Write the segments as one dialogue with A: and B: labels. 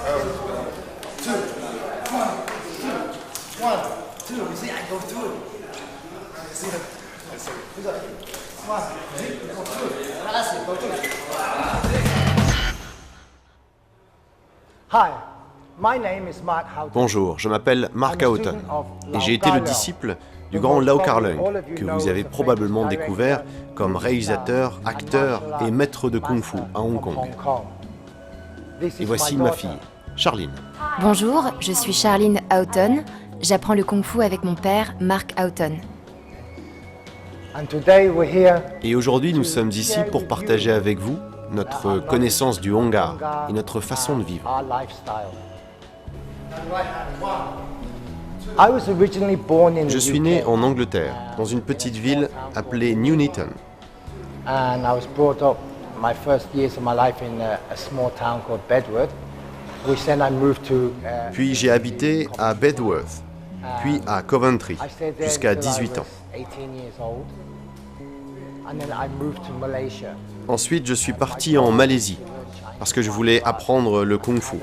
A: two, one, two, one, two. You see, I go through. See the, you got one, two, go through. That's it, go through. Hi, my name is Mark Houghton.
B: Bonjour, je m'appelle Mark Houghton et j'ai été le disciple du grand Lau Kar-leung, que vous avez probablement découvert comme réalisateur, acteur et maître de kung-fu à Hong Kong. Et voici ma fille, Charline.
C: Bonjour, je suis Charline Houghton. J'apprends le kung-fu avec mon père, Mark Houghton.
B: Et aujourd'hui, nous sommes ici pour partager avec vous notre connaissance du Hong Kar et notre façon de vivre. Je suis né en Angleterre, dans une petite ville appelée Nuneaton. Puis j'ai habité à Bedworth, puis à Coventry, jusqu'à 18 ans. Ensuite, je suis parti en Malaisie, parce que je voulais apprendre le kung-fu.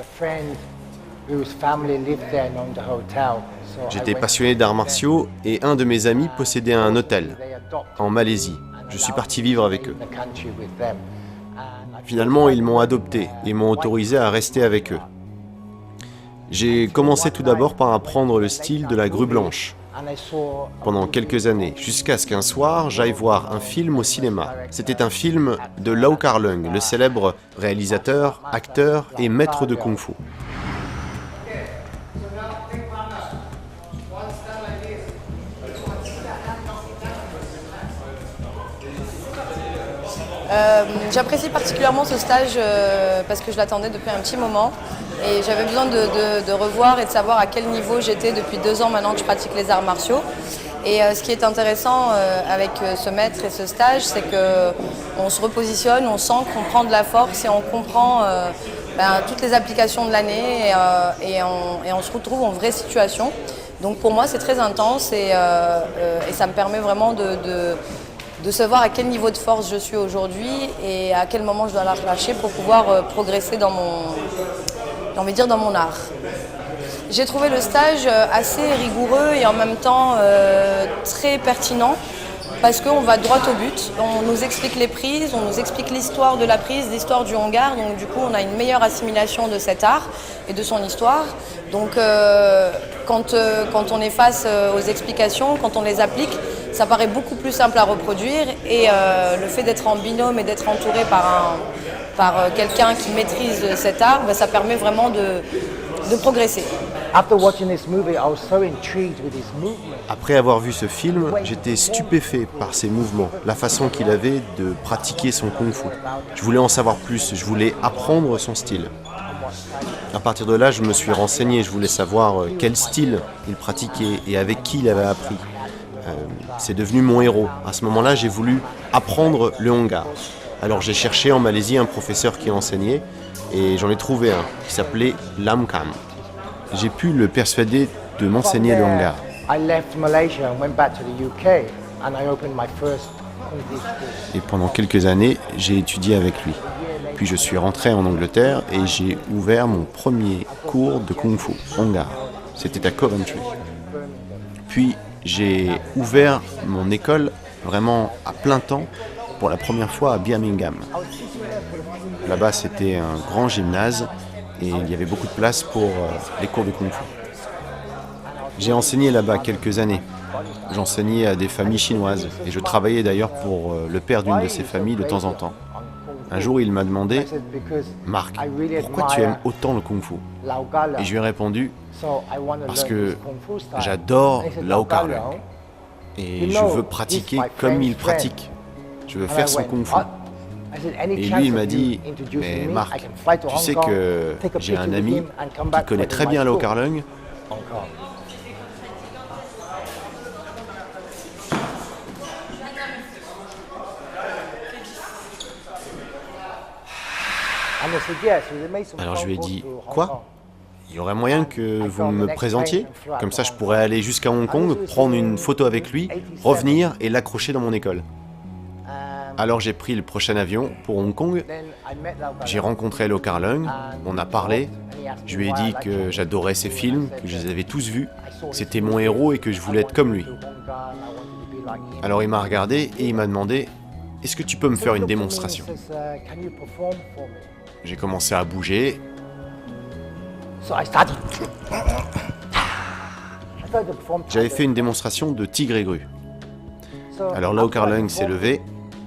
B: J'étais passionné d'arts martiaux et un de mes amis possédait un hôtel en Malaisie. Je suis parti vivre avec eux. Finalement, ils m'ont adopté et m'ont autorisé à rester avec eux. J'ai commencé tout d'abord par apprendre le style de la grue blanche pendant quelques années, jusqu'à ce qu'un soir, j'aille voir un film au cinéma. C'était un film de Lau Kar-leung, le célèbre réalisateur, acteur et maître de kung-fu.
D: J'apprécie particulièrement ce stage parce que je l'attendais depuis un petit moment et j'avais besoin de revoir et de savoir à quel niveau j'étais depuis 2 ans maintenant que je pratique les arts martiaux. Et ce qui est intéressant avec ce maître et ce stage, c'est qu'on se repositionne, on sent qu'on prend de la force et on comprend toutes les applications de l'année et on se retrouve en vraie situation. Donc pour moi c'est très intense et ça me permet vraiment de savoir à quel niveau de force je suis aujourd'hui et à quel moment je dois la relâcher pour pouvoir progresser dans mon art. J'ai trouvé le stage assez rigoureux et en même temps très pertinent parce qu'on va droit au but. On nous explique les prises, on nous explique l'histoire de la prise, l'histoire du Hong Kar. Donc du coup, on a une meilleure assimilation de cet art et de son histoire. Donc quand on est face aux explications, quand on les applique, ça paraît beaucoup plus simple à reproduire et le fait d'être en binôme et d'être entouré par quelqu'un qui maîtrise cet art, ça permet vraiment de progresser.
B: Après avoir vu ce film, j'étais stupéfait par ses mouvements, la façon qu'il avait de pratiquer son kung-fu. Je voulais en savoir plus, je voulais apprendre son style. À partir de là, je me suis renseigné, je voulais savoir quel style il pratiquait et avec qui il avait appris. C'est devenu mon héros. À ce moment-là, j'ai voulu apprendre le Hong Kar. Alors j'ai cherché en Malaisie un professeur qui enseignait et j'en ai trouvé un qui s'appelait Lam Kam. J'ai pu le persuader de m'enseigner le Hong Kar. Et pendant quelques années, j'ai étudié avec lui. Puis je suis rentré en Angleterre et j'ai ouvert mon premier cours de Kung Fu Hong Kar. C'était à Coventry. Puis j'ai ouvert mon école vraiment à plein temps pour la première fois à Birmingham. Là-bas, c'était un grand gymnase et il y avait beaucoup de place pour les cours de Kung Fu. J'ai enseigné là-bas quelques années. J'enseignais à des familles chinoises et je travaillais d'ailleurs pour le père d'une de ces familles de temps en temps. Un jour, il m'a demandé « Marc, pourquoi tu aimes autant le Kung Fu ?» Et je lui ai répondu « Parce que j'adore Lau Kar-leung et je veux pratiquer comme il pratique. Je veux faire son Kung Fu. » Et lui, il m'a dit « Mais Marc, tu sais que j'ai un ami qui connaît très bien Lau Kar-leung. » Alors je lui ai dit « Quoi ? Il y aurait moyen que vous me présentiez ? Comme ça je pourrais aller jusqu'à Hong Kong, prendre une photo avec lui, revenir et l'accrocher dans mon école. » Alors j'ai pris le prochain avion pour Hong Kong. J'ai rencontré Lau Kar-leung, on a parlé. Je lui ai dit que j'adorais ses films, que je les avais tous vus. C'était mon héros et que je voulais être comme lui. Alors il m'a regardé et il m'a demandé « Est-ce que tu peux me faire une démonstration ?» J'ai commencé à bouger. J'avais fait une démonstration de tigre et grue. Alors Lau Kar-leung s'est levé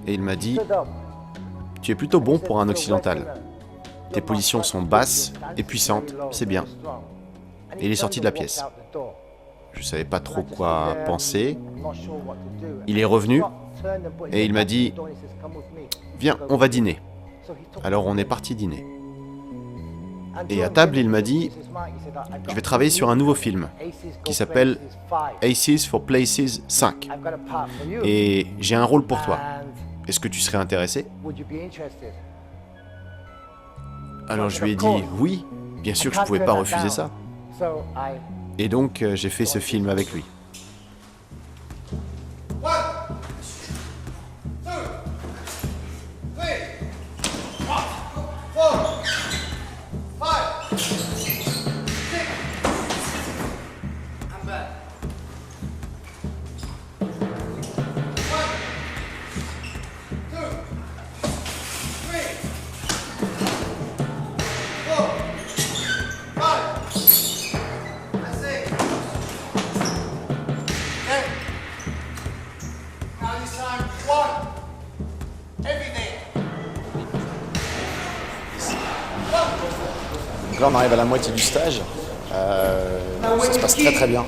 B: et il m'a dit « Tu es plutôt bon pour un occidental. Tes positions sont basses et puissantes, c'est bien. » Et il est sorti de la pièce. Je ne savais pas trop quoi penser. Il est revenu et il m'a dit « Viens, on va dîner. » Alors on est parti dîner. Et à table, il m'a dit « Je vais travailler sur un nouveau film qui s'appelle Aces for Places 5. Et j'ai un rôle pour toi. Est-ce que tu serais intéressé ?» Alors je lui ai dit « Oui, bien sûr que je ne pouvais pas refuser ça. » Et donc j'ai fait ce film avec lui. Donc là on arrive à la moitié du stage, ça se passe très très bien.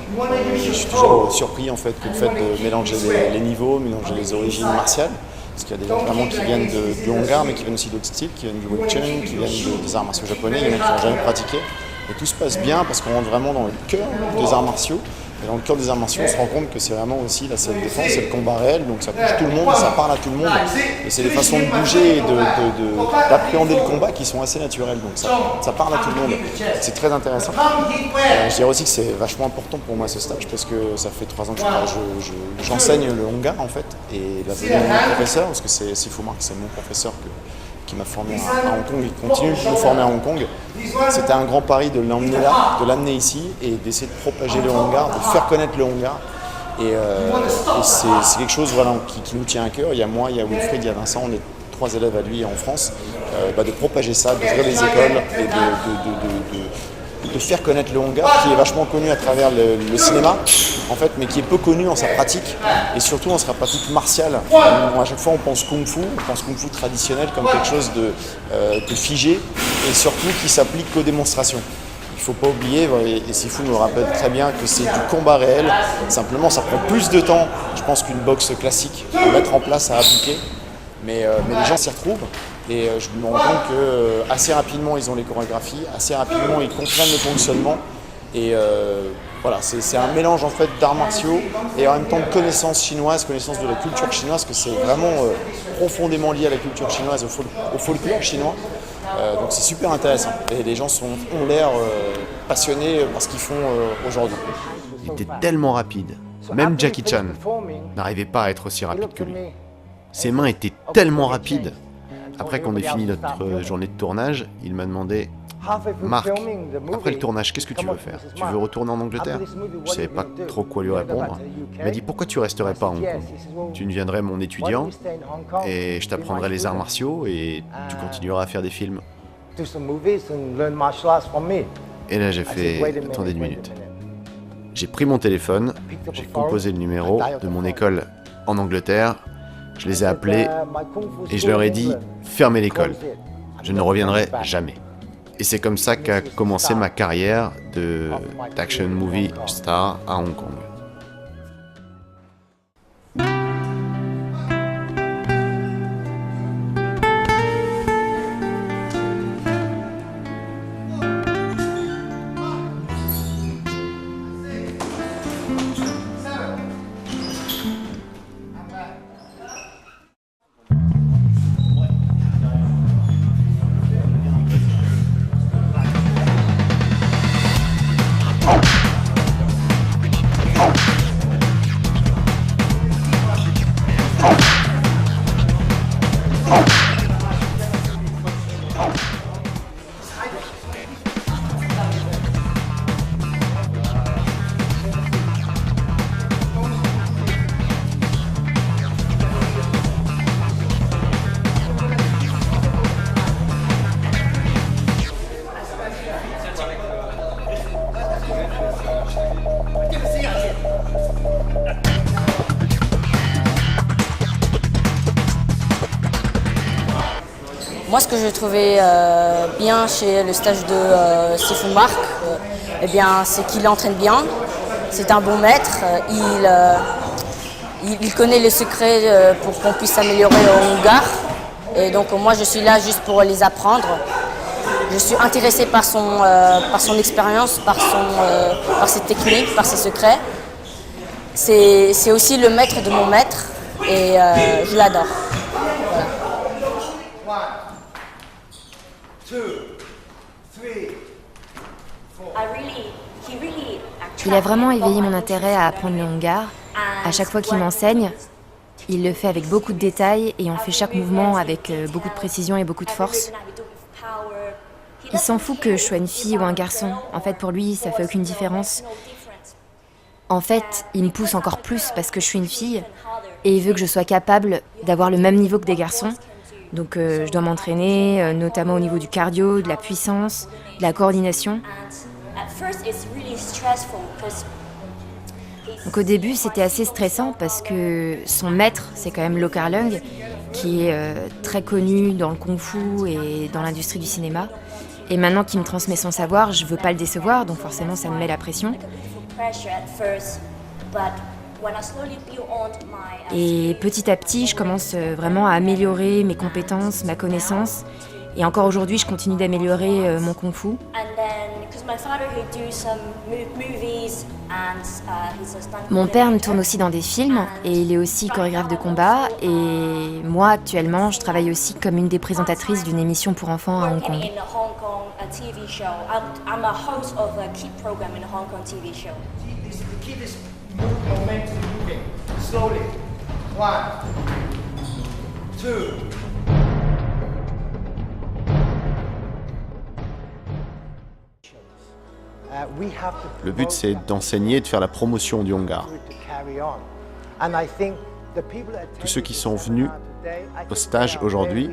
B: Je suis toujours surpris en fait que le fait de mélanger les niveaux, mélanger les origines martiales, parce qu'il y a des gens vraiment qui viennent du Hong Kar mais qui viennent aussi d'autres styles, qui viennent du Wing Chun, qui viennent des arts martiaux japonais, il y en a qui n'ont jamais pratiqué. Et tout se passe bien parce qu'on rentre vraiment dans le cœur des arts martiaux. Et dans le cœur des arts martiaux, on se rend compte que c'est vraiment aussi la self-défense, c'est le combat réel, donc ça touche tout le monde, ça parle à tout le monde. Et c'est des façons de bouger et d'appréhender le combat qui sont assez naturelles, donc ça parle à tout le monde. C'est très intéressant. Je dirais aussi que c'est vachement important pour moi ce stage parce que ça fait 3 ans que j'enseigne le Hong Kar en fait, et la venue de mon professeur, parce que c'est Sifu Mark, c'est mon professeur qui m'a formé à Hong Kong, il continue de me former à Hong Kong. C'était un grand pari de l'emmener là, de l'amener ici et d'essayer de propager le Hong Kar, de faire connaître le Hong Kar. Et c'est quelque chose voilà, qui nous tient à cœur. Il y a moi, il y a Wilfried, il y a Vincent, on est 3 élèves à lui en France, de propager ça, d'ouvrir les écoles et de faire connaître le Hong Kar, qui est vachement connu à travers le cinéma, en fait, mais qui est peu connu en sa pratique, et surtout en sa pratique martiale. À chaque fois, on pense kung-fu traditionnel comme quelque chose de figé, et surtout qui s'applique qu'aux démonstrations. Il ne faut pas oublier, et Sifu nous rappelle très bien, que c'est du combat réel. Simplement, ça prend plus de temps, je pense, qu'une boxe classique à mettre en place, à appliquer, mais les gens s'y retrouvent. Et je me rends compte qu'assez rapidement, ils ont les chorégraphies, assez rapidement, ils comprennent le fonctionnement. Et voilà, c'est un mélange en fait d'arts martiaux et en même temps de connaissances chinoises, connaissances de la culture chinoise, que c'est vraiment profondément lié à la culture chinoise, au folklore chinois. Donc c'est super intéressant. Et les gens ont l'air passionnés par ce qu'ils font aujourd'hui. Il était tellement rapide. Même Jackie Chan n'arrivait pas à être aussi rapide que lui. Ses mains étaient tellement rapides. Après qu'on ait fini notre journée de tournage, il m'a demandé « Marc, après le tournage, qu'est-ce que tu veux faire? Tu veux retourner en Angleterre ?» Je ne savais pas trop quoi lui répondre. Il m'a dit « Pourquoi tu resterais pas à Hong Kong? Tu deviendrais mon étudiant et je t'apprendrai les arts martiaux et tu continueras à faire des films. » Et là j'ai fait « Attendez une minute. » J'ai pris mon téléphone, j'ai composé le numéro de mon école en Angleterre. Je les ai appelés et je leur ai dit « Fermez l'école, je ne reviendrai jamais ». Et c'est comme ça qu'a commencé ma carrière d'action movie star à Hong Kong.
E: Moi, ce que je trouvais bien chez le stage de Sifu Marc, eh bien, c'est qu'il entraîne bien. C'est un bon maître. Il connaît les secrets pour qu'on puisse s'améliorer au Hunggar. Et donc, moi, je suis là juste pour les apprendre. Je suis intéressée par son expérience, par ses techniques, par ses secrets. C'est aussi le maître de mon maître et je l'adore. Voilà.
A: 1, 2, 3, 4.
C: Il a vraiment éveillé mon intérêt à apprendre le Hunggar. À chaque fois qu'il m'enseigne, il le fait avec beaucoup de détails et on fait chaque mouvement avec beaucoup de précision et beaucoup de force. Il s'en fout que je sois une fille ou un garçon. En fait, pour lui, ça fait aucune différence. En fait, il me pousse encore plus parce que je suis une fille et il veut que je sois capable d'avoir le même niveau que des garçons. Donc je dois m'entraîner, notamment au niveau du cardio, de la puissance, de la coordination. Donc au début, c'était assez stressant parce que son maître, c'est quand même Lo Kar Leung, qui est très connu dans le kung-fu et dans l'industrie du cinéma. Et maintenant qu'il me transmet son savoir, je veux pas le décevoir, donc forcément ça me met la pression. Et petit à petit, je commence vraiment à améliorer mes compétences, ma connaissance. Et encore aujourd'hui, je continue d'améliorer mon kung-fu. Mon père me tourne aussi dans des films et il est aussi chorégraphe de combat. Et moi, actuellement, je travaille aussi comme une des présentatrices d'une émission pour enfants à Hong Kong.
B: Le but, c'est d'enseigner et de faire la promotion du Hunggar. Tous ceux qui sont venus au stage aujourd'hui,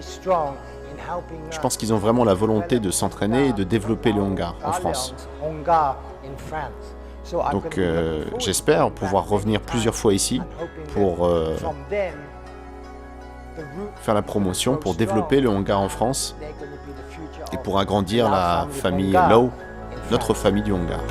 B: je pense qu'ils ont vraiment la volonté de s'entraîner et de développer le Hunggar en France. Donc j'espère pouvoir revenir plusieurs fois ici pour faire la promotion, pour développer le Hunggar en France et pour agrandir la famille Lo, notre famille du Hunggar.